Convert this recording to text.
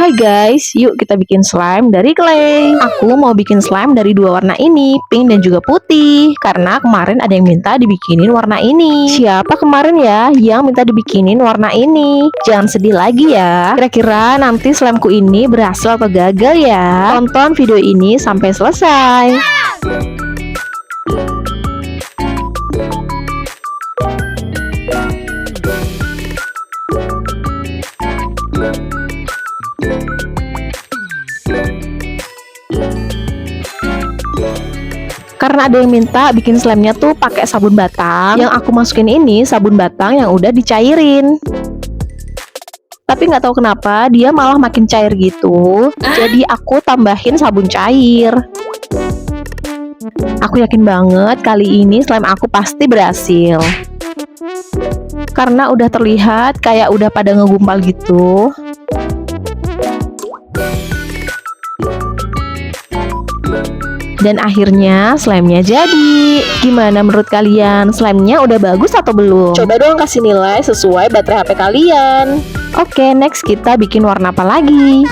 Hai guys, yuk kita bikin slime dari clay. Aku mau bikin slime dari dua warna ini, pink dan juga putih. Karena kemarin ada yang minta dibikinin warna ini. Siapa kemarin ya yang minta dibikinin warna ini? Jangan sedih lagi ya. Kira-kira nanti slimeku ini berhasil atau gagal ya? Tonton video ini sampai selesai. Karena ada yang minta bikin slime-nya tuh pakai sabun batang. Yang aku masukin ini sabun batang yang udah dicairin. Tapi nggak tahu kenapa dia malah makin cair gitu. Jadi aku tambahin sabun cair. Aku yakin banget kali ini slime aku pasti berhasil. Karena udah terlihat kayak udah pada ngegumpal gitu. Dan akhirnya slime-nya jadi. Gimana menurut kalian? Slime-nya udah bagus atau belum? Coba dong kasih nilai sesuai baterai HP kalian. Oke, next kita bikin warna apa lagi?